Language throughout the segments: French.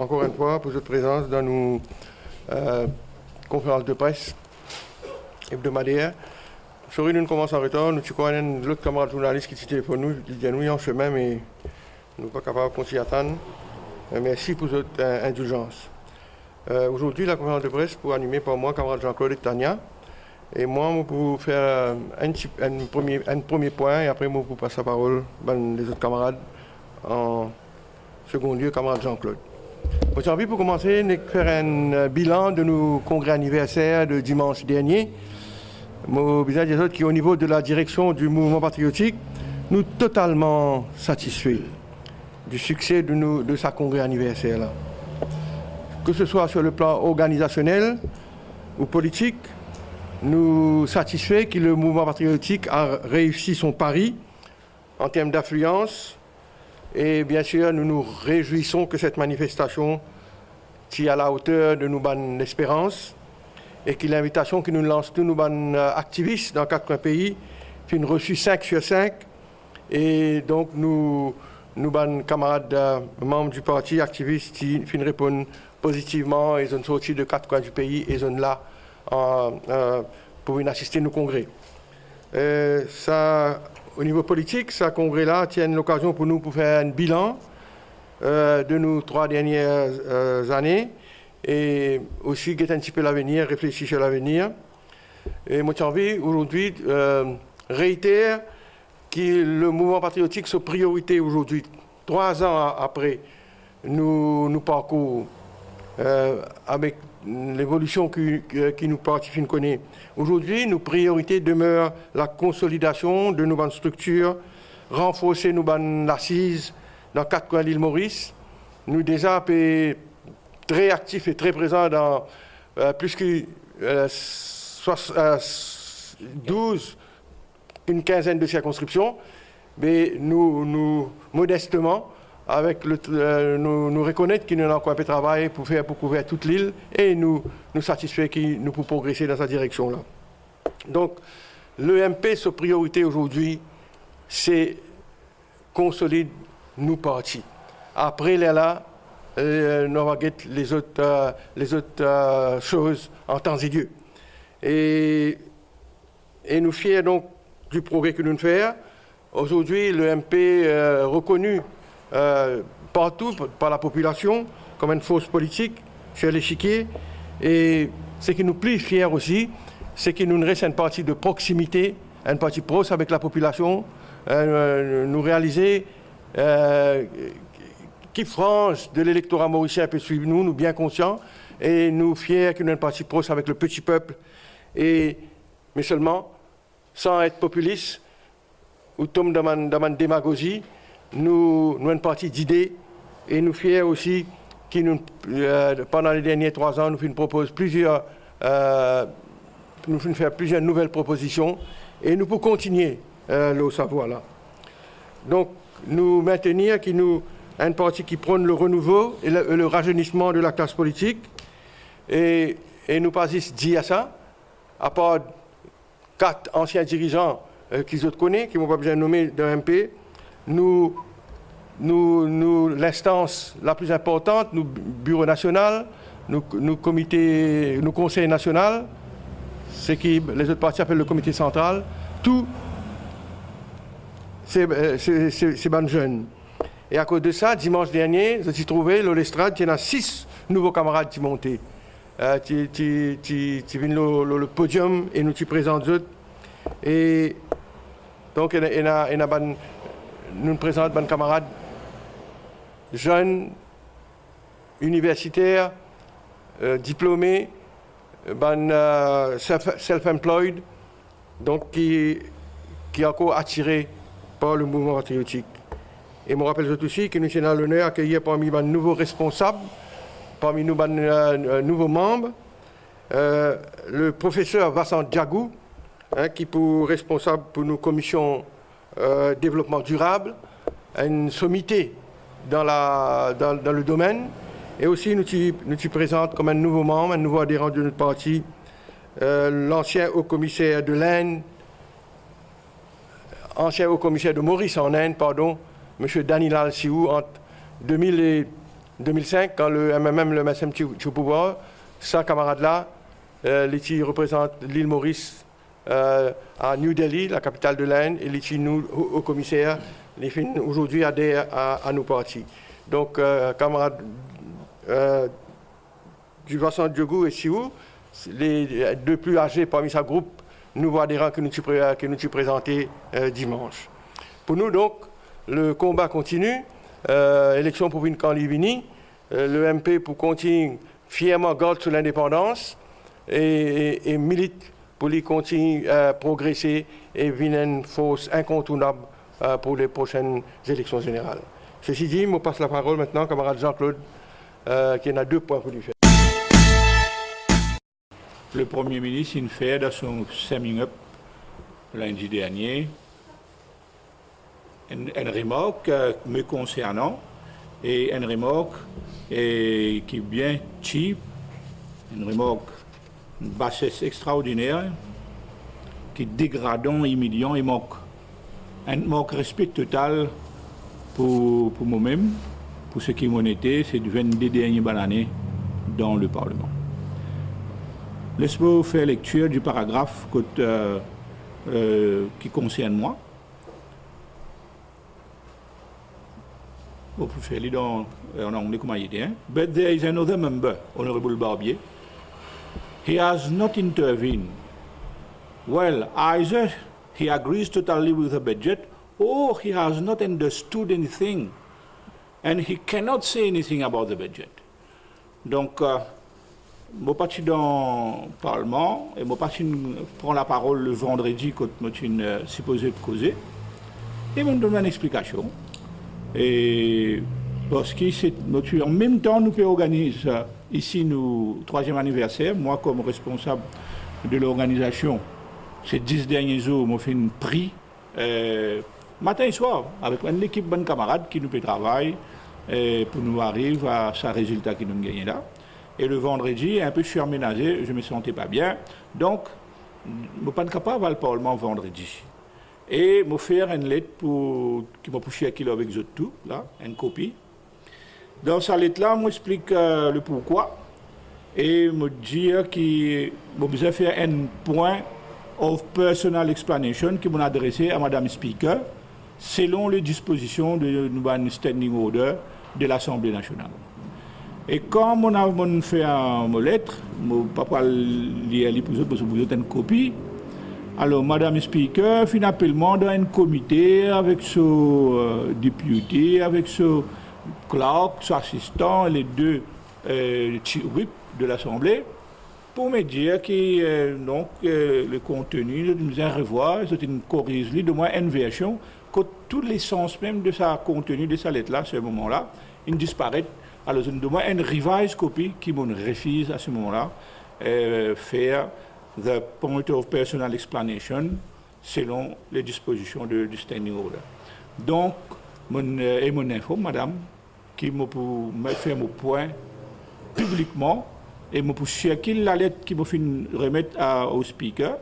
encore une fois pour votre présence dans nos conférences de presse hebdomadaires. Sorry, nous commençons en retard. Nous avons l'autre camarade journaliste qui téléphone nous, qui dit nous en chemin, mais nous ne sommes pas capables de continuer à attendre. Merci pour votre indulgence. Aujourd'hui, la conférence de presse pour animer par moi, camarade Jean-Claude et Tania. Et moi, pour faire un premier point, et après, moi, pour passer la parole à les autres camarades. En second lieu, camarade Jean-Claude. J'ai envie pour commencer de faire un bilan de nos congrès anniversaires de dimanche dernier. Moi, besoin des autres qui, au niveau de la direction du mouvement patriotique, nous sommes totalement satisfaits du succès de sa congrès anniversaire là. Que ce soit sur le plan organisationnel ou politique, nous satisfaits que le mouvement patriotique a réussi son pari en termes d'affluence. Et bien sûr, nous nous réjouissons que cette manifestation soit à la hauteur de nos bonnes espérances et que l'invitation que nous lançons tous nos bonnes activistes dans 4 pays fait une reçue 5 sur 5. Et donc, nos bonnes camarades membres du parti activistes qui répondent positivement et ils ont sorti de 4 coins du pays et ils sont là pour assister à nos congrès. Au niveau politique, ce congrès-là tient l'occasion pour nous pour faire un bilan de nos 3 dernières années et aussi guetter un petit peu l'avenir, réfléchir sur l'avenir. Et moi, j'ai envie aujourd'hui réitérer que le mouvement patriotique soit priorité aujourd'hui, 3 ans après nous parcours avec l'évolution qui nous partie connaît. Aujourd'hui, nos priorités demeurent la consolidation de nos bonnes structures, renforcer nos bonnes assises dans 4 coins de l'île Maurice. Nous déjà très actifs et très présents dans plus que 12, une quinzaine de circonscriptions, mais nous modestement, avec nous reconnaître qu'il nous a encore un peu de travail pour couvrir toute l'île et nous satisfaire qu'il nous peut progresser dans cette direction-là. Donc, l'EMP, sa priorité aujourd'hui, c'est consolider nos partis. Après là, nous allons les autres choses en temps et lieu. Et nous fiers donc du progrès que nous faisons. Aujourd'hui, l'EMP est reconnu partout par la population comme une force politique sur l'échiquier. Et ce qui nous plaît fiers aussi, c'est que nous restons une partie de proximité, une partie proche avec la population, nous réaliser qui frange de l'électorat mauricien peut suivre nous bien conscients, et nous fiers que nous sommes une partie proche avec le petit peuple, mais seulement sans être populiste ou tomber dans ma démagogie. Nous avons une partie d'idées et nous fiers aussi que pendant les derniers 3 ans, nous faisons plusieurs nouvelles propositions et nous pouvons continuer le savoir là. Donc, nous maintenir que nous une partie qui prône le renouveau et le rajeunissement de la classe politique et nous pas juste dire ça, à part 4 anciens dirigeants qu'ils autres connaissent, qui ne m'ont pas besoin de nommer d'un MP. Nous l'instance la plus importante, nous bureau national, nous comité, nous conseil national, ce qui les autres partis appellent le comité central, tout ces bonnes jeunes. Et à cause de ça, dimanche dernier, j'ai trouvé l'Olestrade, il y en a 6 nouveaux camarades qui montaient. Qui viennent le podium et nous qui présentent eux. Et donc, nous présentons des camarades jeunes, universitaires, diplômés, self-employed, donc qui encore attirés par le mouvement patriotique. Et je me rappelle aussi que nous sommes l'honneur d'accueillir parmi les nouveaux responsables, parmi nos nouveaux membres, le professeur Vincent Diagou, qui est responsable pour nos commissions développement durable, une sommité dans le domaine, et aussi nous présentons comme un nouveau membre, un nouveau adhérent de notre parti, l'ancien haut-commissaire de l'Inde, ancien haut-commissaire de Maurice en Inde, pardon, M. Danilal Siou, entre 2005, quand le MMM, le MSM au pouvoir, sa camarade-là, Lichi représente l'île Maurice à New Delhi, la capitale de l'Inde, et Lichi, nous, au commissaire, les filles aujourd'hui adhèrent à nos partis. Donc, camarades du Vincent Diogo et Siou, les deux plus âgés parmi sa groupe, nouveaux adhérents que nous présentés dimanche. Pour nous, donc, le combat continue. Élection pour une Canlivini, le MP pour continuer fièrement garde sur l'indépendance et milite pour lui continuer à progresser et venir une force incontournable pour les prochaines élections générales. Ceci dit, je me passe la parole maintenant, camarade Jean-Claude, qui en a 2 points pour lui faire. Le Premier ministre, il fait dans son summing-up lundi dernier une remarque me concernant et une remarque qui est bien cheap, une remarque une bassesse extraordinaire qui est dégradant, humiliant et manque respect total pour moi-même, pour ce qui m'en était ces 22 dernières années dans le Parlement. Laisse-moi faire lecture du paragraphe qui concerne moi. Vous pouvez faire en anglais comme il était. But there is another member, Honorable Barbier. He has not intervened. Well, either he agrees totally with the budget or he has not understood anything and he cannot say anything about the budget. Donc, je suis parti dans le Parlement et je prends la parole le vendredi quand je suis supposé causer et je me donne une explication. Et parce qu'en même temps, nous pouvons organiser ici notre 3e anniversaire. Moi, comme responsable de l'organisation, ces 10 derniers jours, je fait un prix matin et soir avec une équipe de bonnes camarades qui nous peut travailler pour nous arriver à ce résultat qui nous gagne là. Et le vendredi, un peu surménagé, je ne me sentais pas bien. Donc, je ne suis pas capable d'aller au Parlement vendredi. Et je faire une lettre qui m'a poussé à kilo avec eux tout, là, une copie. Dans cette lettre-là, je m'explique le pourquoi. Et je dis que je besoin faire un point of personal explanation qui m'a adressé à Madame Speaker selon les dispositions de notre standing order de l'Assemblée nationale. Et quand on a fait une lettre, mon papa l'a lu pour vous une copie. Alors, Madame Speaker, finalement, dans un comité avec ce député, avec ce clerk, ce assistant, les 2 whip de l'Assemblée, pour me dire que le contenu, nous allons revoir, c'est une corrige, de moins une version, que tous les sens même de sa contenu, de sa lettre-là, à ce moment-là, il disparaît. Alors, je demande une revised copie qui me refuse à ce moment-là faire the point of personal explanation selon les dispositions du standing order. Donc, mon info, madame, qui m'a fait mon point publiquement et m'a checker la lettre qui m'a fait remettre au speaker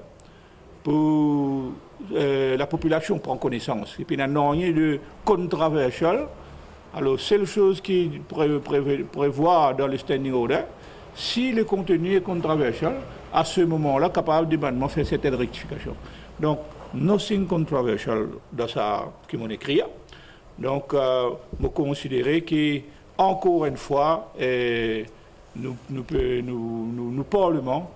pour la population prend connaissance. Et puis, il n'y a rien de controversial. Alors, seule chose qui prévoit dans le standing order, si le contenu est controversial, à ce moment-là, capable de faire cette rectification. Donc, nothing controversial dans ça qui m'ont écrit. Donc, je considère que, encore une fois, nous Parlement,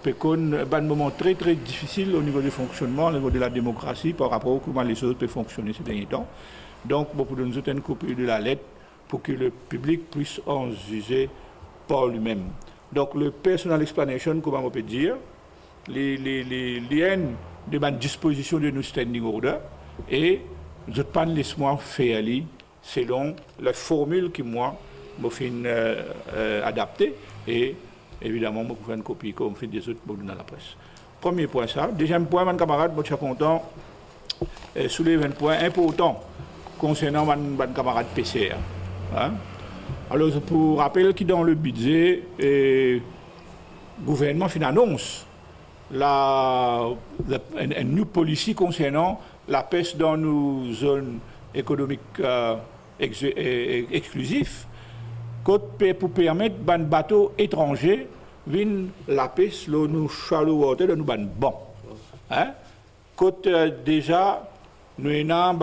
peut un moment très très difficile au niveau du fonctionnement, au niveau de la démocratie, par rapport à comment les choses peuvent fonctionner ces derniers temps. Donc, pour nous donner une copie de la lettre pour que le public puisse en juger par lui-même. Donc, le personal explanation, comment on peut dire, les liens de ma disposition de nos standing order et je ne pas laisse-moi faire selon la formule que moi, je fais adapter et évidemment, je fais une copie comme fait des autres dans la presse. Premier point, ça. Deuxième point, mon camarade, je suis content, soulever un point important concernant mon camarade PCR. Hein? Alors, pour rappeler que dans le budget, le gouvernement annonce une nouvelle policy concernant la pêche dans nos zones économiques exclusives. pour permettre ban bateau étranger vin la pêche là nous shallow water nous ban bon hein côte déjà nous avons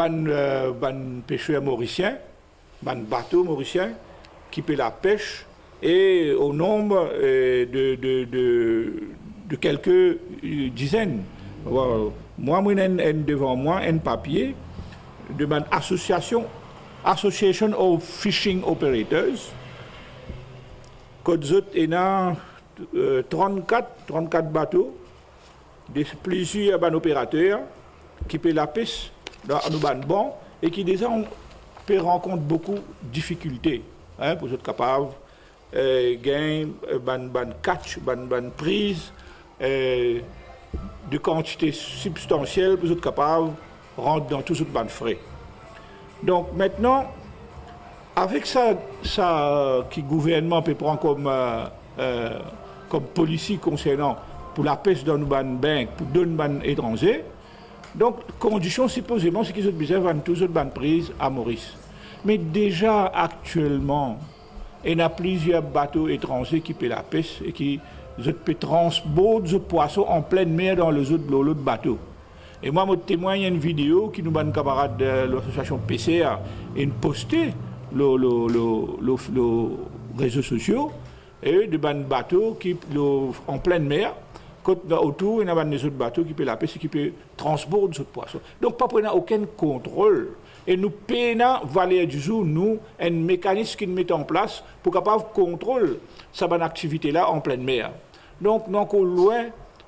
ban pêcheurs mauriciens ban bateau mauricien qui fait la pêche et au nombre de quelques dizaines. Moi, devant moi un papier de ma association of Fishing Operators. Côte il y a 34 bateaux, plusieurs opérateurs qui paient la pêche dans nos bon et qui déjà rencontrent beaucoup de difficultés hein, pour être capables gain ban catch, ban prise de quantité substantielle pour être capable de rentrer dans tout ce ban frais. Donc maintenant, avec ça qui le gouvernement peut prendre comme policy concernant pour la pêche dans nos ban pour donner ban étrangers, donc condition supposément c'est qu'ils ont besoin de tous les ban prise à Maurice. Mais déjà actuellement il y a plusieurs bateaux étrangers qui paient la pêche et qui peuvent transporter des poissons en pleine mer dans les autres bateaux. Et moi, je témoigne une vidéo qui nous a un camarade de l'association PCA et posté les réseaux sociaux et de bateaux qui en pleine mer. Autour, il y a des autres bateaux qui paient la pêche et qui peuvent transporter des poissons. Donc, pas pour aucun contrôle. Et nous payons, Valère du jour, nous, un mécanisme qui nous met en place pour capable contrôler cette activité-là en pleine mer. Donc, nous encore loin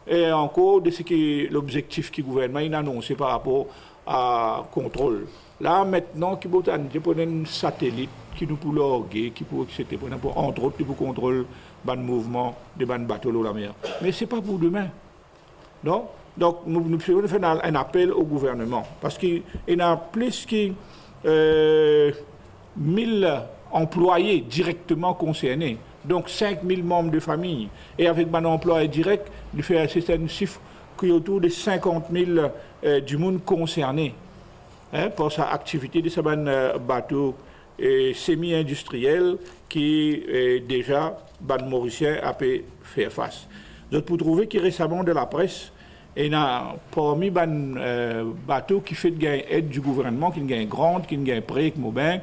et encore de ce qui est l'objectif que le gouvernement a annoncé par rapport à contrôle. Là, maintenant, il y a un satellite qui nous peut loguer, qui peut, etc., entre autres, pour contrôler le mouvement de bateaux dans la mer. Mais ce n'est pas pour demain. Non? Donc, nous faisons un appel au gouvernement, parce qu'il y a plus de 1000 employés directement concernés, donc 5000 membres de famille, et avec un emploi direct, il fait un certain chiffre qui est autour de 50 000 du monde concerné hein, pour sa activité de ce bateau semi-industriel qui déjà, ban mauricien a pu faire face. Donc, pour trouver que récemment de la presse, il y a parmi les bateaux qui fait de aide du gouvernement, qui gagnent grande, qui gagnent prêt, qui banque.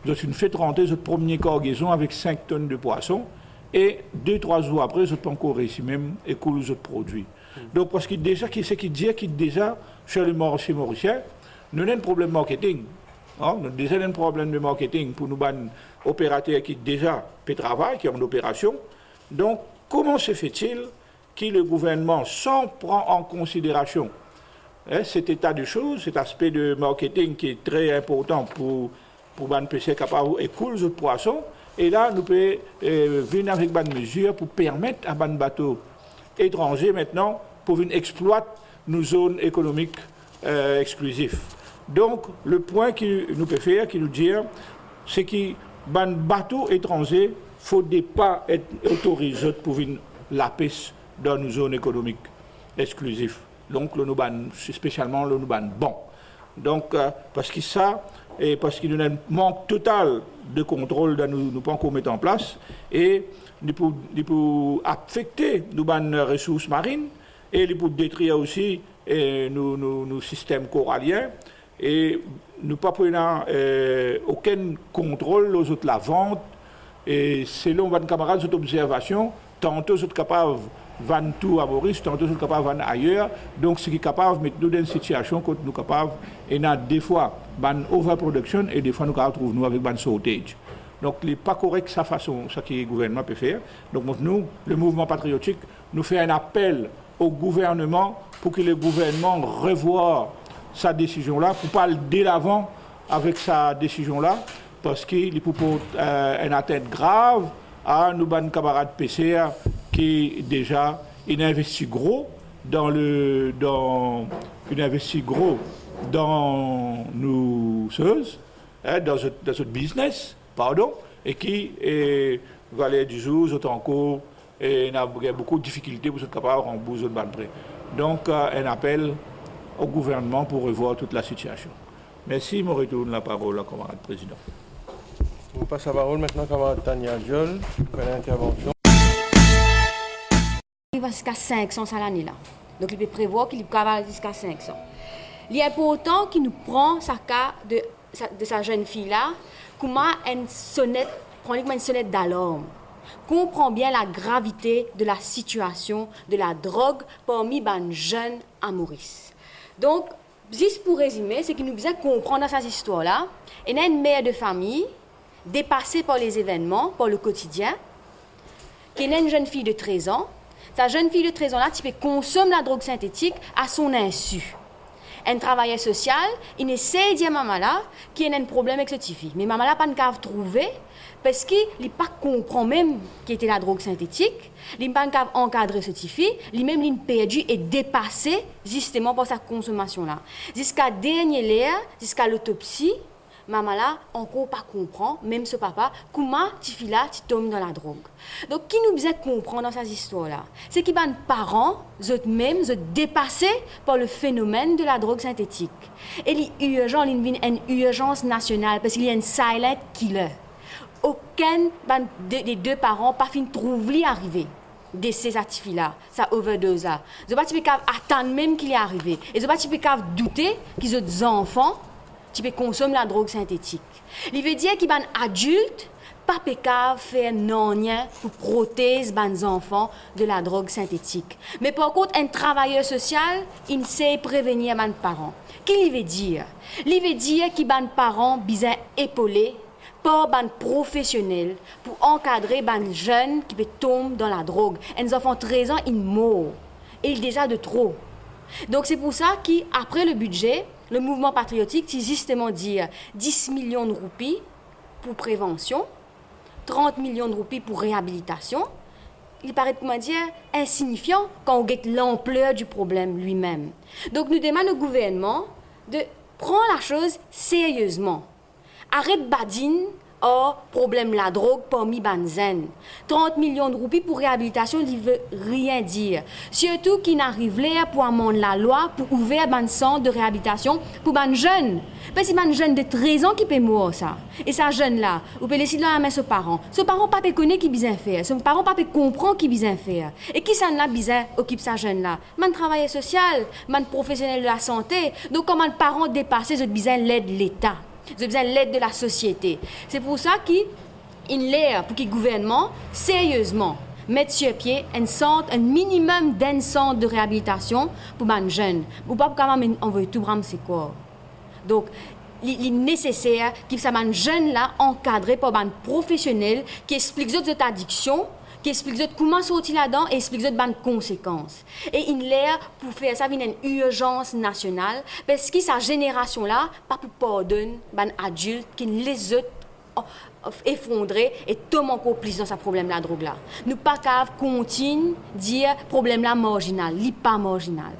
Donc, une fait rentrer notre première cargaison avec 5 tonnes de poissons. Et 2-3 jours après, je peux encore réussir même et couler les autres produits. Donc, parce que déjà, qui dit que déjà, chez le marché mauricien, nous avons un problème marketing. Hein? Nous avons déjà un problème de marketing pour nous, opérateurs qui déjà travaillent, qui sont en opération. Donc, comment se fait-il que le gouvernement, sans prendre en considération cet état de choses, cet aspect de marketing qui est très important pour les pêcheurs capables d'écouler les autres poissons, et là, nous pouvons venir avec des mesures pour permettre à des bateaux étrangers maintenant pour venir exploiter nos zones économiques exclusives. Donc, le point que nous pouvons faire, qui nous dit, c'est que les bateaux étrangers, il ne faut pas être autorisés pour venir la pêche dans nos zones économiques exclusives. Donc, spécialement le Nuban bon. Donc, parce que ça, et parce qu'il y a un manque total de contrôle que nous ne pouvons pas mettre en place, et pour affecter nos ressources marines, et pour détruire aussi nos systèmes coralliens, et nous ne pouvons pas aucun contrôle aux autres la vente, et selon mes camarades, cette observation, tantôt sont capables de vendre tout à Maurice, tantôt sont capables de vendre ailleurs. Donc, ce qui est capable de mettre nous dans une situation où nous sommes capables, et des fois, une overproduction, et des fois, nous retrouvons nous avec un shortage. Donc, il n'est pas correct sa façon, ce que le gouvernement peut faire. Donc, nous, le mouvement patriotique, nous fait un appel au gouvernement pour que le gouvernement revoie sa décision-là, pour ne pas le dès l'avant avec sa décision-là, parce qu'il peut porter une atteinte grave à nos camarades PCA qui déjà il investit gros dans nos choses, dans ce business, pardon, et qui Valère du jour, autant encore, et a beaucoup de difficultés pour être capable de rembourser de banque prêt. Donc, un appel au gouvernement pour revoir toute la situation. Merci, je retourne la parole au camarade président. On passe la parole maintenant à Tania Diol pour l'intervention. Il va jusqu'à 500 à l'année là. Donc il peut prévoir qu'il peut avoir jusqu'à 500. Il est important qu'il nous prend sa cas de sa jeune fille là, comment une sonnette, prend une sonnette d'alarme. Comprend bien la gravité de la situation de la drogue parmi les jeunes à Maurice. Donc, juste pour résumer, c'est qu'il nous besoin comprendre dans cette histoire-là, il y a une mère de famille dépassée par les événements, par le quotidien, qui est une jeune fille de 13 ans. Sa jeune fille de 13 ans-là, qui consomme la drogue synthétique à son insu. Un travailleur social, il essaie de dire à maman là qu'il y a un problème avec cette fille. Mais maman là n'a pas trouvé parce qu'il n'a pas compris même qu'il était la drogue synthétique. Il n'a pas encadré cette fille. Lui-même, il a perdu et dépassé justement par sa consommation là. Jusqu'à dernier l'heure, jusqu'à l'autopsie, maman là encore pas comprend, même ce papa, comment cette fille là tombe dans la drogue. Donc, qui nous besoin comprendre dans cette histoire-là, c'est que les parents, eux-mêmes, sont dépassés par le phénomène de la drogue synthétique. Et il y a une urgence nationale parce qu'il y a une silent killer. Aucun des deux parents pas fin trouve lui arriver de ces fille-là, sa overdose là. Ils n'ont pas attendre même qu'il est arrivé. Ils n'ont pas douter qu'ils ont des enfants qui consomment la drogue synthétique. Il veut dire qu'ils sont adultes, pas pécave faire non rien pour protéger les enfants de la drogue synthétique. Mais par contre, un travailleur social, il sait prévenir les parents. Qu'est-ce qu'il veut dire? Il veut dire que les parents besoin épauler par les professionnels pour encadrer les jeunes qui tombent dans la drogue. Un enfant de 13 ans, il meurt. Et il est déjà de trop. Donc c'est pour ça qu'après le budget, le mouvement patriotique, c'est justement dire 10 millions de roupies pour prévention, 30 millions de roupies pour réhabilitation. Il paraît, comment dire, insignifiant quand on guette l'ampleur du problème lui-même. Donc nous demandons au gouvernement de prendre la chose sérieusement. Arrête badine, problème la drogue parmi Banzen. 30 millions de roupies pour réhabilitation, il ne veut rien dire. Surtout qu'il n'arrive là pour amender la loi pour ouvrir un centre de réhabilitation pour les jeunes. Parce que c'est un jeune de 13 ans qui peut mourir ça. Et ça jeune là, vous pouvez laisser dans la main ses parents. Ses parents ne peuvent pas connaître qui besoin faire. Ses parents ne peuvent pas comprendre qui besoin faire. Et qui ça n'a besoin occupe sa jeune là? Man travailleur social, man professionnel de la santé. Donc comment les parents dépassent, ils ont besoin de l'aide de l'État. Ils ont besoin de l'aide de la société. C'est pour ça qu'il est pour que le gouvernement, sérieusement, mette sur pied un minimum d'un centre de réhabilitation pour les jeunes. Ou pas quand même envoyer tout le c'est quoi. Donc, il est nécessaire que ces jeunes-là encadrés par des professionnels qui expliquent les addictions, qui expliquent comment sortir là-dedans et expliquent les conséquences. Et il est pour faire ça une urgence nationale parce que sa génération-là, pas pour pardonner les adultes qui les ont effondrés et tombent encore plus dans ce problème-là, drogue-là. Nous pas qu'à continuer à dire problème-là marginal, il n'est pas marginal.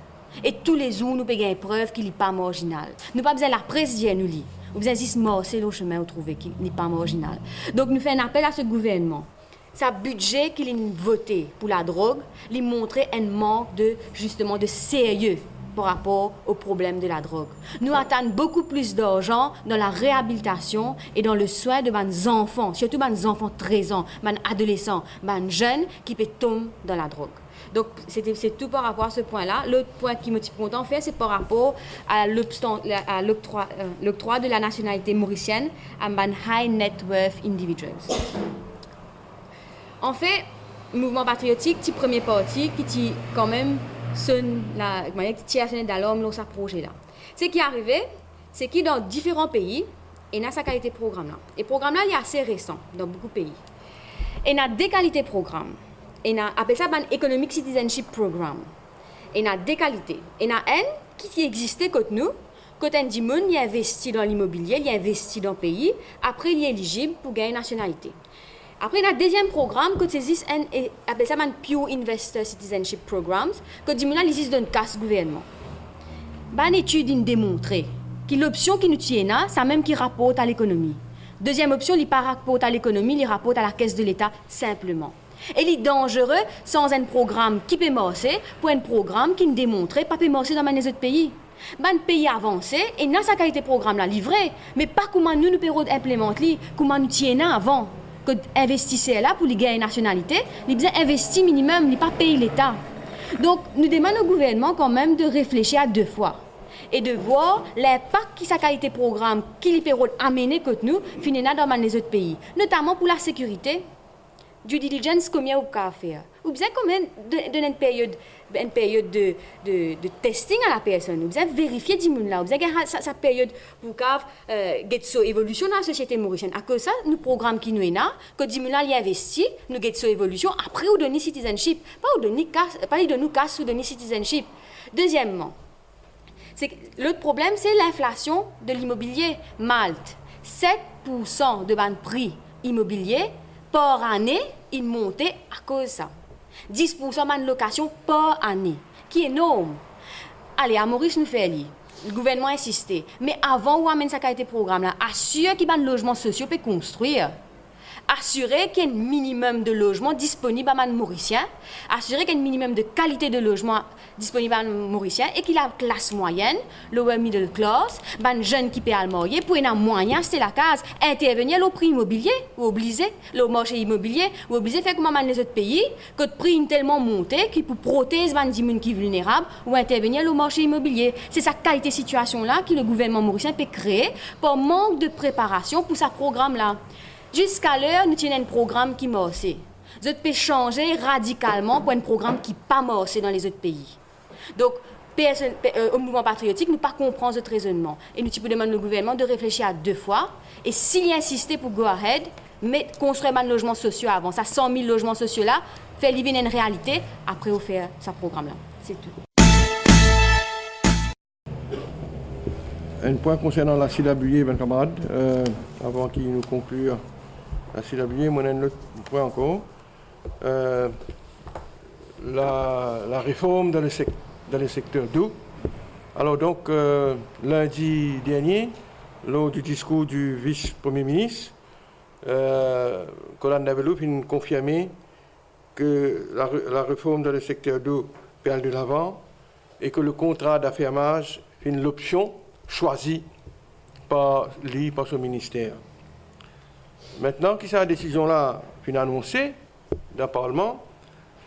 Et tous les jours, nous payons preuve qu'il n'est pas marginal. Nous pas besoin de la presse dire nous lit. Nous besoin juste marcher le chemin pour trouver qu'il n'est pas marginal. Donc nous faisons un appel à ce gouvernement. Sa budget qu'il a voté pour la drogue, lui montrer un manque de sérieux par rapport au problème de la drogue. Nous attendons beaucoup plus d'argent dans la réhabilitation et dans le soin de nos enfants, surtout nos enfants de 13 ans, nos adolescents, nos jeunes qui peuvent tomber dans la drogue. Donc, c'est tout par rapport à ce point-là. L'autre point qui me tient content faire, c'est par rapport à l'octroi de la nationalité mauricienne à des high net worth individuals. En fait, le mouvement patriotique, c'est le premier parti qui quand même sonne qui tire la sonnette d'alarme dans ce projet-là. Ce qui est arrivé, c'est que dans différents pays, il y a sa qualité de programme-là. Et le programme-là, il est assez récent dans beaucoup de pays. Il y a deux qualités de programme. Il y a appelle ça un Economic Citizenship Program. Il y a deux qualités. Il y a un qui existait contre nous. Quand un dit il investit dans l'immobilier, il investit dans le pays. Après, il est éligible pour gagner une nationalité. Après, il y a un deuxième programme qui existe, appelle ça un Pure Investor Citizenship Programs, que dit il existe dans le casse gouvernement. Une étude démontre que l'option qui nous tient là, c'est même qui rapporte à l'économie. Deuxième option, il ne rapporte pas à l'économie, il rapporte à la caisse de l'État simplement. Et il est dangereux sans un programme qui peut marcher pour un programme qui ne démontre pas peut marcher dans les autres pays. ban pays avancé et dans sa qualité programme là livré, mais pas comment nous pouvons implémenter, comment nous tiennent avant que investisseurs là pour les gagner nationalité, ils besoin investir minimum, ils pas payer l'État. Donc nous demandons au gouvernement quand même de réfléchir à 2 fois et de voir l'impact qui sa qualité programme qui peut amener que nous finalement dans les autres pays, notamment pour la sécurité. Due diligence, combien vous pouvez faire? Vous avez combien une période de testing à la personne? Vous avez vérifié 10 000 là. Vous avez sa période pour get so évolution dans la société mauricienne. À cause de ça, nous programme qui nous est là, que 10 000 là, il investit, nous get so évolution. Après, vous donnez citizenship. Pas de nous casse ou donner citizenship. Deuxièmement, l'autre problème, c'est l'inflation de l'immobilier. Malte, 7% de ban prix immobilier par année, il montait à cause de ça. 10% de location par année, qui est énorme. Allez, à Maurice, nous fait le gouvernement a insisté. Mais avant, on amène sa qualité programme là, assure qu'il y a un logement social peut construire. Assurer qu'il y ait un minimum de logements disponibles à les Mauriciens, assurer qu'il y ait un minimum de qualité de logement disponible à les Mauriciens et qu'il y a la classe moyenne, lower middle class, les jeunes qui peuvent marier pour un moyen, c'est la case, intervenir au prix immobilier, ou obliger, le marché immobilier, ou obliger faire comme les autres pays, que le prix est tellement monté qu'il peut protéger les gens qui sont vulnérables ou intervenir au marché immobilier. C'est sa qualité de situation-là que le gouvernement mauricien peut créer par manque de préparation pour ce programme-là. Jusqu'à l'heure, nous tenons un programme qui est morcé. Nous pouvons changer radicalement pour un programme qui n'est pas morcé dans les autres pays. Donc, au mouvement patriotique, nous ne comprenons pas notre raisonnement. Et nous demandons au gouvernement de réfléchir à 2 fois. Et s'il insiste pour go ahead, mais construire des logements sociaux avant. Ça, 100 000 logements sociaux là, faire vivre une réalité, après on fait ce programme-là. C'est tout. Un point concernant la CWA, mes camarades, avant qu'il nous conclue la CWA, moi, un autre point encore. La réforme dans le secteur d'eau. Alors donc, lundi dernier, lors du discours du vice-premier ministre, Colin Davelou a confirmé que la réforme dans le secteur d'eau perd de l'avant et que le contrat d'affermage est l'option choisie par son ministère. Maintenant que cette décision-là est annoncée dans le Parlement,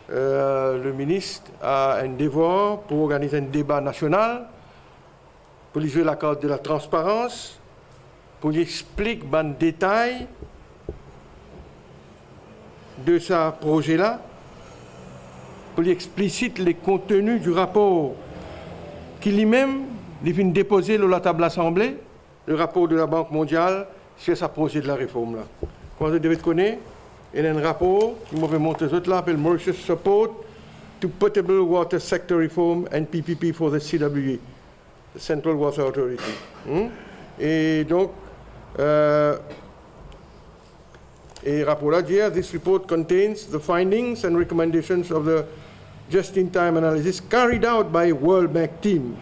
le ministre a un devoir pour organiser un débat national, pour lui jouer la carte de la transparence, pour lui expliquer en détail de ce projet-là, pour lui expliciter les contenus du rapport qu'il lui-même vient déposer sur la table de l'Assemblée, le rapport de la Banque mondiale sur ce projet de la réforme. Là. Quand vous devez connaître, il y a un rapport qui m'a montré là, s'appelle Mauritius Support to Potable Water Sector Reform and PPP for the CWA, the Central Water Authority. Et donc, et rapport là dit, this report contains the findings and recommendations of the just-in-time analysis carried out by World Bank team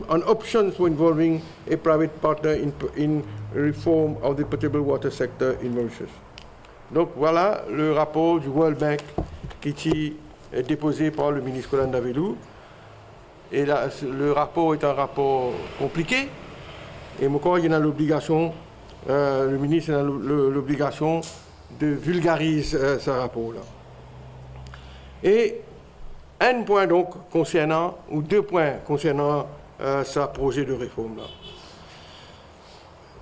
on options for involving a private partner in reform of the potable water sector in Mauritius. Donc voilà le rapport du World Bank qui est déposé par le ministre Colin Davelou. Et là, le rapport est un rapport compliqué. Et encore, il y a l'obligation, le ministre a l'obligation de vulgariser ce rapport-là. Et un point donc concernant, ou 2 points concernant ce projet de réforme-là.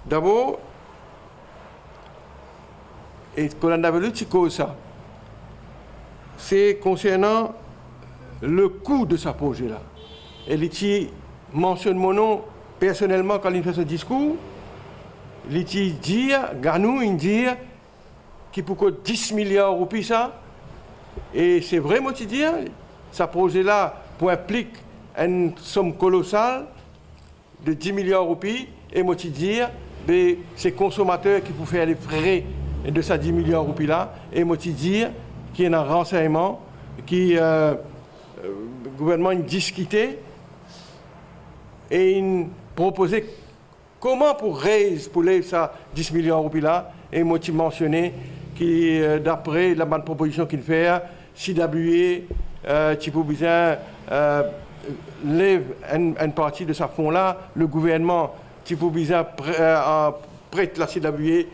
D'abord, et Colin Davelou, ça, c'est concernant le coût de ce projet-là. Et il mentionne mon nom personnellement quand il fait ce discours. Il dit, Ganou, il dit qu'il peut coûter 10 milliards de roupies ça. Et c'est vrai, moi, tu dis, ce projet-là pour implique une somme colossale de 10 milliards de roupies. Et moi, tu dis, c'est consommateurs qui peuvent faire les frais de ces 10 milliards de roupies-là. Et moi, tu dis qu'il y a un renseignement qui le gouvernement a discuté et il proposait comment pour raise pour les 10 milliards de roupies-là. Et moi, tu mentionnais que d'après la bonne proposition qu'il fait, CWA, tu peux bien lève une partie de sa fonds-là, le gouvernement, Tipo Biza, prête la CWA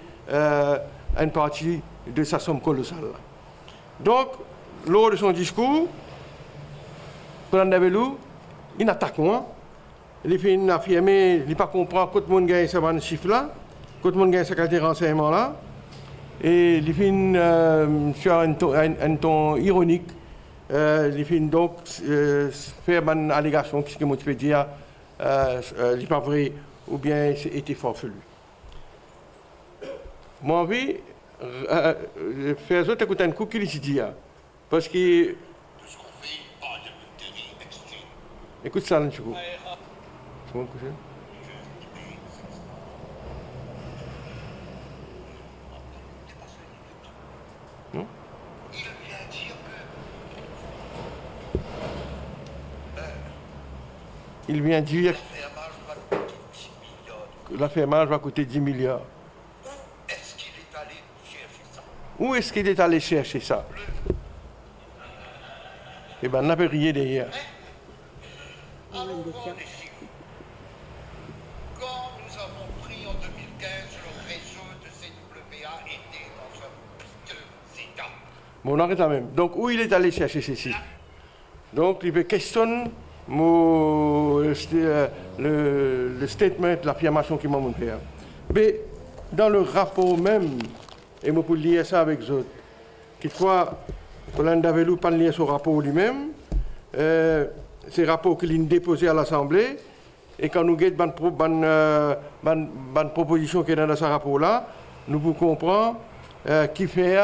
une partie de sa somme colossale. Donc, lors de son discours, Colin Davelou, il attaque moi. Il fait une affirmé, il ne comprend pas que tout le monde gagne ce chiffre-là, que tout le monde gagne ce qualité de renseignement-là. Et il fait sur un ton ironique. Il fait donc faire une allégation qui me fait dire n'est pas vrai ou bien c'était farfelu. Moi, envie faire autres écouter un coup qu'il dit parce que écoute ça, un coup. C'est bon, coucher. Non? Il vient dire que l'affermage va coûter 10 milliards. Est-ce qu'il est allé chercher ça? Où est-ce qu'il est allé chercher ça? Eh bien, on n'a pas rien derrière. Allons voir les chiffres. Quand nous avons pris en 2015, le réseau de CWA était dans un piteux état. Bon, on arrête là même. Donc, où il est allé chercher ces chiffres? Donc, il questionne le statement, l'affirmation qu'il m'a montré. Mais dans le rapport même, et je peux lire ça avec eux, qui croit que l'on avait lu pas lire ce rapport lui-même, c'est le rapport qu'il a déposé à l'Assemblée, et quand nous avons une proposition qui est dans ce rapport-là, nous pouvons comprendre qui fait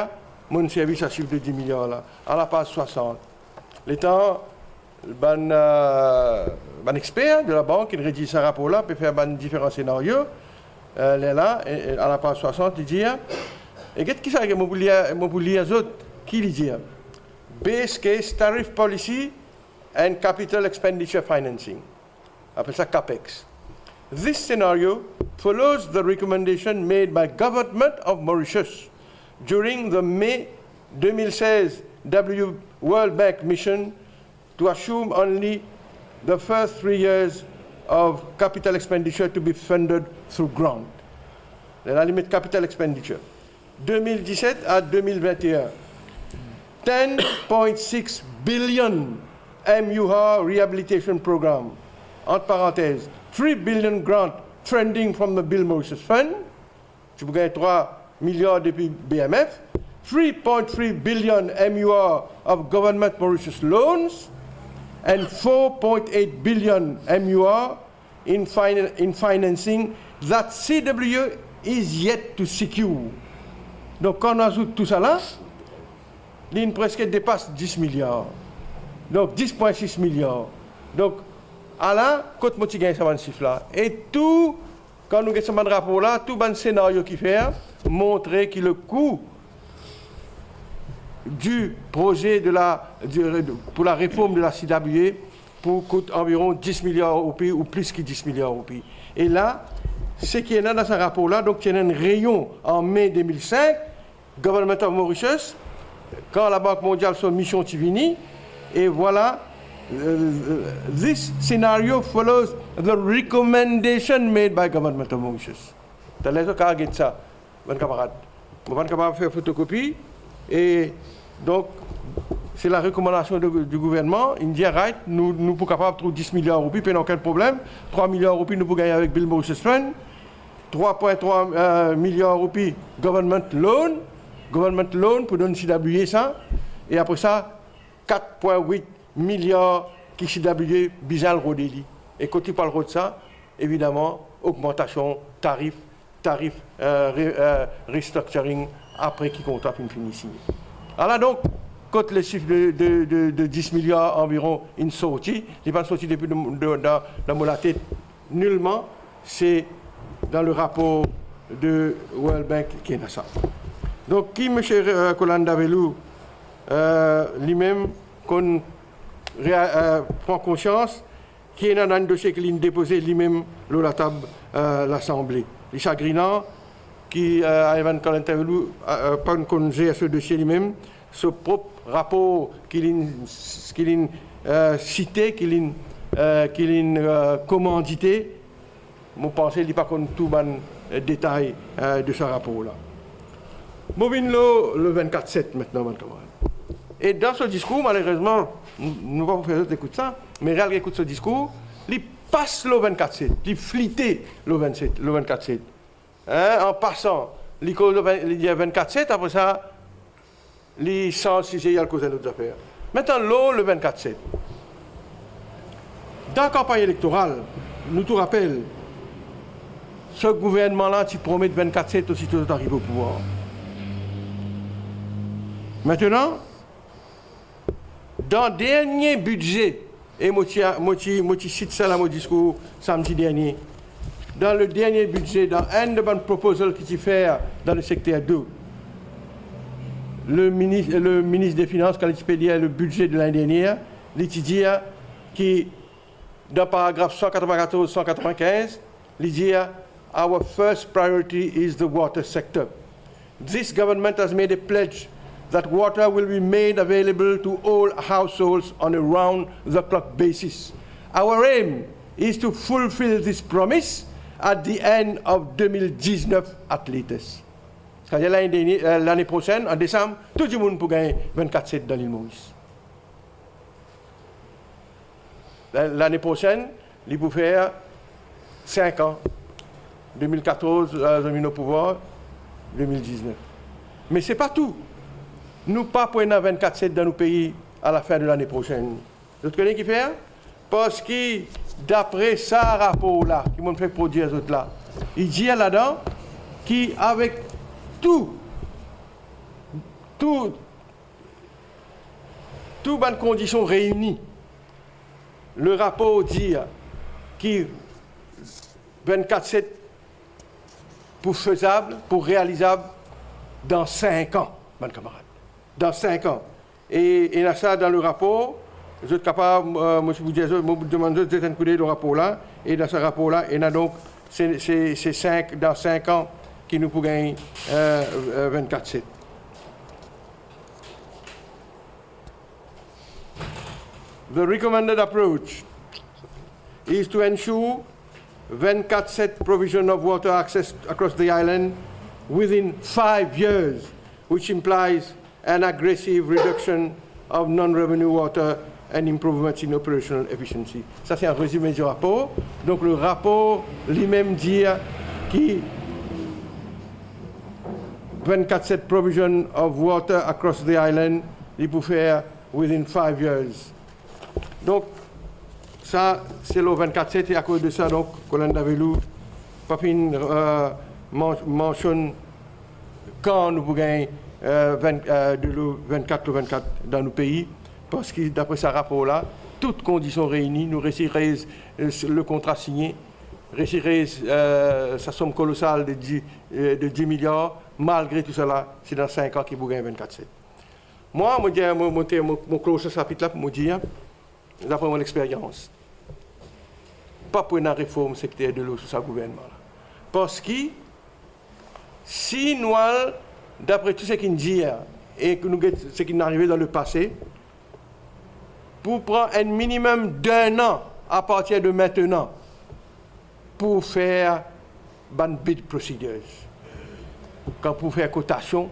mon service à chiffre de 10 milliards là, à la page 60. L'état, un expert de la banque qui rédige ce rapport-là peut faire différents scénarios. Là, à la page 60, il dit, et qu'est-ce que ça que je lire autres qui dit Base Case Tariff Policy and Capital Expenditure Financing. Appelle ça CAPEX. This scenario follows the recommendation made by Government of Mauritius during the May 2016 World Bank mission to assume only the first 3 years of capital expenditure to be funded through grant. La limite capital expenditure. 2017 à 2021, 10.6 billion MUR rehabilitation program. Entre parenthèses, 3 billion grant funding from the Bill Mauritius Fund. Tu peux gagner 3 milliards depuis BMF. 3.3 billion MUR of government Mauritius loans. And 4.8 billion MUR in financing that CWA is yet to secure. Donc quand on ajoute tout ça là, l'IN presque dépasse 10 milliards. Donc 10,6 milliards. Donc à la côte motigain ça va chiffre là. Et tout, quand nous avons ce rapport là, tout le scénario qui fait montrer que le coût du projet pour la réforme de la CWA coûte environ 10 milliards au pays ou plus que 10 milliards au pays. Et là, ce qui est là dans ce rapport-là, donc il y a un rayon en mai 2005, Government of Mauritius, quand la Banque mondiale son mission Tivini, et voilà, this scenario follows the recommendation made by Government of Mauritius. Tu as l'air de ça, mon camarade. On va capable de faire photocopie. Et donc, c'est la recommandation du gouvernement. Il dit, right, nous sommes capables de trouver 10 milliards de roupies, puis aucun problème. 3 milliards de roupies, nous pouvons gagner avec Bill Mauritius Fund. 3,3 milliards de roupies, government loan pour donner CWA ça. Et après ça, 4,8 milliards qui CWA Bizal Rodeli. Et quand tu parles de ça, évidemment, augmentation, tarif, restructuring, après qui contrat fini signé. Alors donc, quand les chiffres de 10 milliards environ une sortie, il n'est pas sorti depuis dans la tête nullement, c'est dans le rapport de World Bank qui est dans ça. Donc, qui, M. Colin Davelou, lui-même, qu'on prend conscience, qui est dans un dossier qu'il a déposé lui-même sur la table l'Assemblée. Les chagrinants, qui a Colin Davelou, pas qu'on gère ce dossier lui-même, ce propre rapport qu'il a cité, qu'il qu'il a commandité. Je pense qu'il n'y a pas tout le détail de ce rapport-là. Moving le 24-7 maintenant, mon camarade. Et dans ce discours, malheureusement, nous ne pouvons pas faire écouter ça, mais Réal écoute ce discours, il passe le 24-7, il flitte le 24-7. En passant, il dit 24-7, après ça, il change si il y a cause d'autres affaires. Maintenant, le 24-7. Dans la campagne électorale, nous te rappelons, ce gouvernement-là, tu promets 24-7 aussitôt tu arrives au pouvoir. Maintenant, dans le dernier budget, et moi je cite ça dans mon discours samedi dernier, dans le dernier budget, dans un de mes propositions que tu fais dans le secteur 2, le ministre des Finances, quand il dit le budget de l'année dernière, il dit que dans le paragraphe 194-195, il dit our first priority is the water sector. This government has made a pledge that water will be made available to all households on a round-the-clock basis. Our aim is to fulfill this promise at the end of 2019 at latest. C'est-à-dire l'année prochaine, en décembre, tout le monde peut gagner 24/7 dans l'île Maurice. L'année prochaine, il peut faire 5 ans. 2014, nous sommes au pouvoir, 2019. Mais ce n'est pas tout. Nous pas pour 24/7 dans nos pays à la fin de l'année prochaine. Vous connaissez qui fait? Parce que d'après ce rapport-là, qui m'ont fait produire les autres là, il dit là-dedans qu'avec toutes bonnes conditions réunies, le rapport dit que 24/7 pour faisable, pour réalisable dans 5 ans, mes camarades. Dans 5 ans. Et il y a ça dans le rapport. Vous êtes capable, moi je vous dis, je vous demande de écouter le rapport là. Et dans ce rapport-là, il y a donc dans 5 ans qui nous pourront gagner 24/7. The recommended approach is to ensure 24/7 provision of water access across the island within 5 years, which implies an aggressive reduction of non-revenue water and improvements in operational efficiency. Ça, c'est un résumé du rapport. Donc, le rapport lui-même dit que 24/7 provision of water across the island, il peut faire within 5 years. Donc, ça, c'est le 24/7 et à cause de ça, donc, Colin Davelou, Papine mentionne quand nous pouvons gagner le 24 dans nos pays, parce que d'après ce rapport-là, toutes conditions réunies, nous réussirons le contrat signé, réussirons sa somme colossale de 10 milliards, malgré tout cela, c'est dans 5 ans qu'il vous gagne 24/7. Moi, mon close ce chapitre-là pour me dire, d'après mon expérience, pas pour une réforme secteur de l'eau sous ce gouvernement-là. Parce que si nous, d'après tout ce qu'il dit et ce qui est arrivé dans le passé, pour prendre un minimum d'1 an à partir de maintenant pour faire une bid procedures, quand pour faire cotation,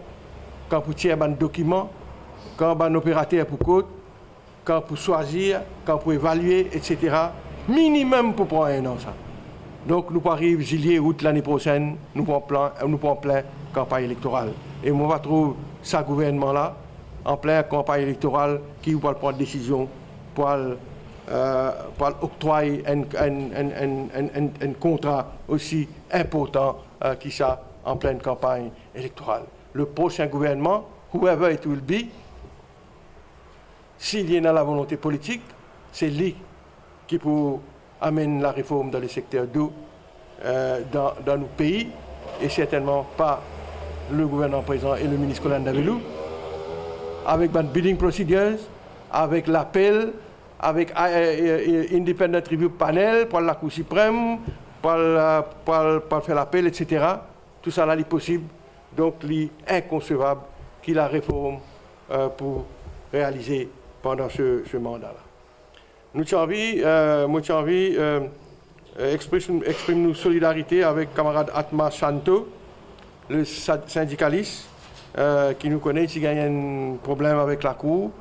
quand pour tirer un document, quand un opérateur pour code, quand pour choisir, quand pour évaluer, etc. Minimum pour prendre 1 an ça. Donc nous arrivons juillet, août l'année prochaine, nous prenons plein campagne électorale. Et moi, je trouve ce gouvernement-là en pleine campagne électorale qui va prendre décision pour octroyer un contrat aussi important qui ça en pleine campagne électorale. Le prochain gouvernement, whoever it will be, s'il y a la volonté politique, c'est lui qui peut amener la réforme dans le secteur d'eau dans nos pays et certainement pas le gouvernement présent et le ministre Colin Davelou, avec une bidding procedures, avec l'appel, avec Independent Review Panel, pour la Cour suprême, pour faire l'appel, etc. Tout ça là est possible, donc il est inconcevable qu'il la réforme pour réaliser pendant ce mandat-là. Nous avons envie exprime nos solidarité avec camarade Atma Santo, le syndicaliste, qui nous connaît, qui gagne un problème avec la Cour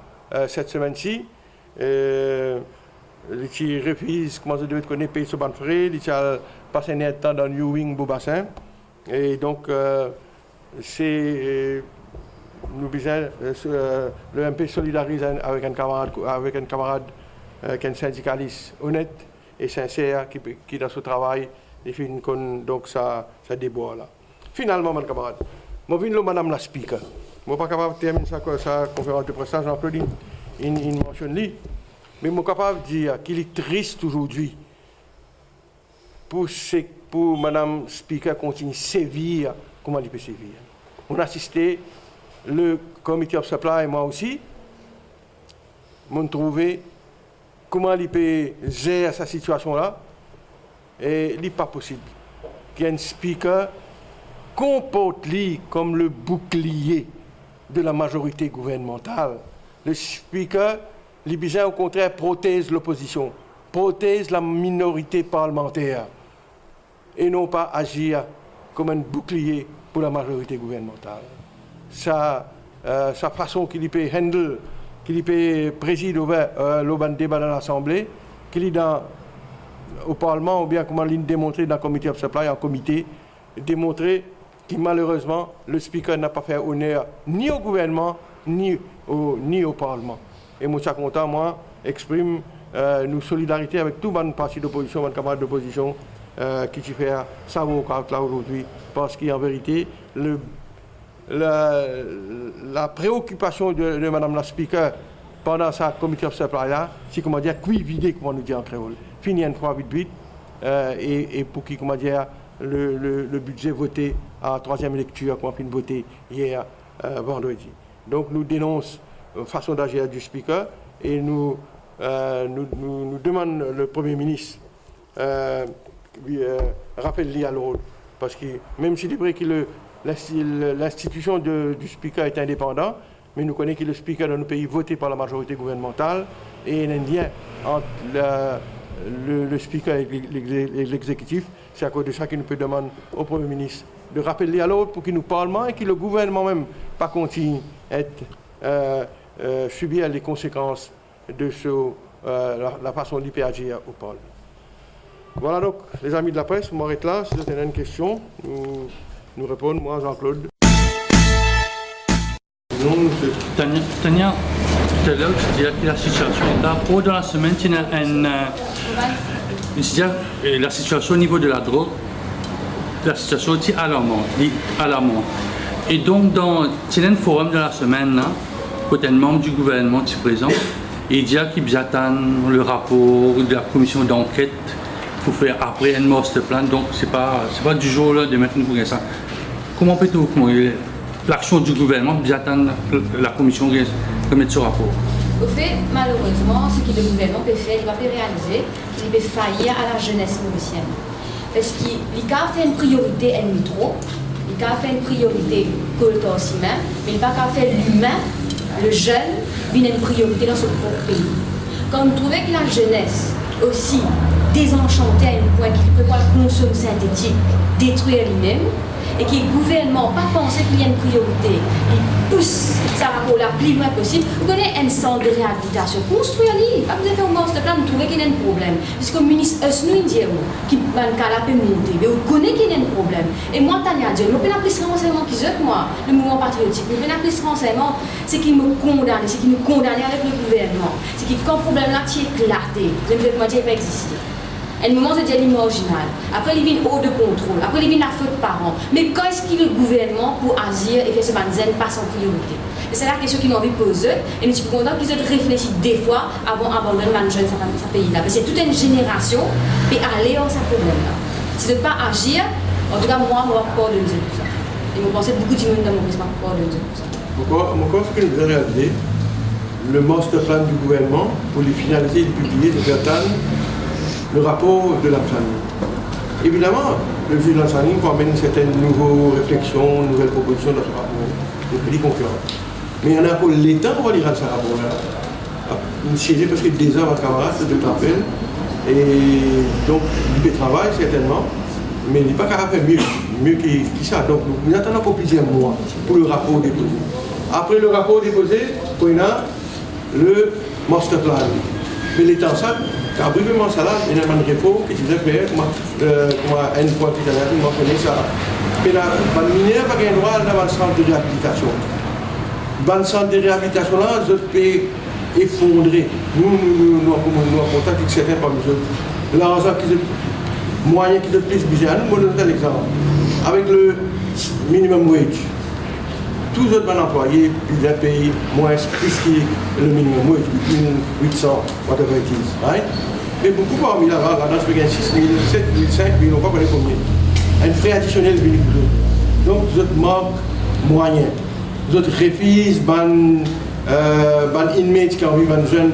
cette semaine-ci. Qui refuse, comment je devais connaître, payer ce ban frais, il a passé un temps dans New Wing, Beaubassin. Et donc, c'est. Nous besoin le MP solidarise avec un camarade qui est un syndicaliste honnête et sincère qui dans ce travail et fait donc ça déboire là. Finalement, mon camarade, moi je viens madame la speaker. Moi pas capable de terminer sa conférence de presse, Jean-Claude il mentionne lui, mais moi capable de dire qu'il est triste aujourd'hui pour madame speaker continuer à sévir, comment il peut sévir. On a assisté le comité of supply et moi aussi, m'ont trouvé comment il peut gérer cette situation-là. Et il n'est pas possible qu'il y ait un speaker comporte-lui comme le bouclier de la majorité gouvernementale. Le speaker, il besoin au contraire protège l'opposition, protège la minorité parlementaire et non pas agir comme un bouclier pour la majorité gouvernementale. Sa façon qu'il peut handle, qu'il peut présider le débat dans l'Assemblée, qu'il est au Parlement, ou bien comment il démontré dans le comité of supply, en comité, démontrer que malheureusement, le speaker n'a pas fait honneur ni au gouvernement, ni au Parlement. Et moi, je suis content, moi, exprime nos solidarités avec tout le parti d'opposition, mes camarades d'opposition, qui fait ça là aujourd'hui, parce qu'en vérité, la préoccupation de Mme la Speaker pendant sa comité of supply là, c'est comment dire, vider, comment nous dit en créole. Fini une fois vite, et pour qui, comment dire, le budget voté en troisième lecture, qu'on a pu voter hier vendredi. Donc nous dénonçons la façon d'agir du Speaker et nous demandons le Premier ministre rappelle-lui à l'ordre, parce que même s'il est vrai que l'institution du Speaker est indépendante, mais nous connaissons que le Speaker dans nos pays voté par la majorité gouvernementale et il y a un lien entre le Speaker et l'exécutif. C'est à cause de ça qu'il nous peut demander au Premier ministre de rappeler à l'ordre pour qu'il nous parle et que le gouvernement même pas continue à subir les conséquences de la façon d'y agir au Parlement. Voilà donc, les amis de la presse, je m'arrête là. Si vous avez une question, nous répondre, moi, Jean-Claude. Non, monsieur. Tania, tout à l'heure, tu disais que la situation est là. Pendant la semaine, il y a la situation au niveau de la drogue, la situation est alarmante. Et donc, dans un forum de la semaine, côté un membre du gouvernement qui est présent, il dit qu'ils attendent le rapport de la commission d'enquête pour faire après un master plan. Donc, c'est pas du jour au lendemain que nous faisons ça. Comment peut-on l'action du gouvernement puis attendre la commission remettre ce rapport? Au fait, malheureusement, ce que le gouvernement peut faire, il va pas réaliser qu'il peut faillir à la jeunesse mauricienne. Parce qu'il a fait une priorité un métro, il a fait une priorité que le temps aussi même, mais il n'a pas fait l'humain, le jeune, une priorité dans son propre pays. Quand on trouvait que la jeunesse aussi désenchantée à un point qu'il prévoit le consomme synthétique, détruire lui-même, et que le gouvernement n'a pas pensé qu'il y a une priorité, il pousse ça rapport là le plus loin possible. Vous connaissez un centre de réhabilitation, construire-le, pas besoin de faire un master plan, vous trouvez qu'il y a un problème. Puisque le ministre nous dit qu'il va peut monter, mais vous connaissez qu'il y a un problème. Et moi, Tania dit, je ne peux pas plus de renseignements qu'ils ont que moi, le mouvement patriotique, je ne peux pas plus de renseignements, c'est qu'il me condamne, c'est qu'il nous condamne avec le gouvernement, c'est qu'il quand le problème là qui est éclaté, je ne veux pas dire qu'il va exister. À un moment, c'est déjà marginal. Après, il vient hors de contrôle. Après, il vient la faute par an. Mais quand est-ce que le gouvernement, pour agir et faire ce banzen, passe en priorité? Et c'est la question qu'ils ont envie de poser. Et nous sommes contents qu'ils aient réfléchi des fois avant d'abandonner le jeune ce pays-là. Parce que toute une génération peut aller dans ce problème-là. Si de ne pas agir, en tout cas, moi, je ne vais pas de pour ça. Et je pense que beaucoup de monde dans mon pays ne pas de pour ça. Pourquoi est-ce que nous avons réalisé le master plan du gouvernement pour les finaliser et les publier, de faire le rapport de la famille. Évidemment, le juge de la famille amène certaines nouvelles réflexions, nouvelles propositions dans ce rapport, de pays concurrents. Mais il y en a pour l'État pour lire ce rapport-là. Nous siégeons parce que 2 ans, votre camarade, je te rappelle. Et donc, il peut travailler certainement, mais il n'est pas capable de faire mieux que ça. Donc, nous attendons encore plusieurs mois pour le rapport déposé. Après le rapport déposé, on a le master plan. Mais l'état ça, car brièvement ça là, il y a une réforme qui disait faire, comment une fois que tu as fait ça. Mais la minière n'a pas le droit d'avoir un centre de réhabilitation. Dans le centre de réhabilitation là, je peux effondrer. Nous avons contact avec certains parmi eux. L'argent qui est moyen qui est plus budget, nous donnons un exemple. Avec le minimum wage, tous les autres employés, ils payent moins plus que le minimum wage, 1800, whatever it is. Right? Mais beaucoup parmi là-bas, là, je gagne 6 000, 7 000, 5 000, on ne va pas connaître combien. Un frais additionnel venu pour eux. Donc, les autres manquent moyens. Les autres refusent, inmates qui ont vu un jeune,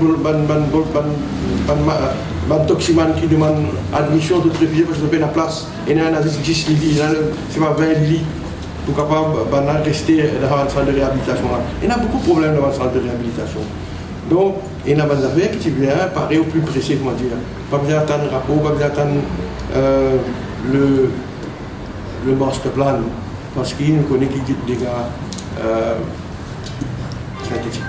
toximan qui demande admission de réfugiés parce qu'ils ont la place. Et il y en a 10 lits, c'est pas 20 lits pour capable rester dans le centre de réhabilitation. Il y a beaucoup de problèmes dans le centre de réhabilitation. Donc, il y a des affaires qui viennent paraître au plus pressé, comment dire. Pas besoin d'attendre le rapport, pas besoin d'attendre le master plan, parce qu'il nous connaît qui dit des dégâts synthétiques.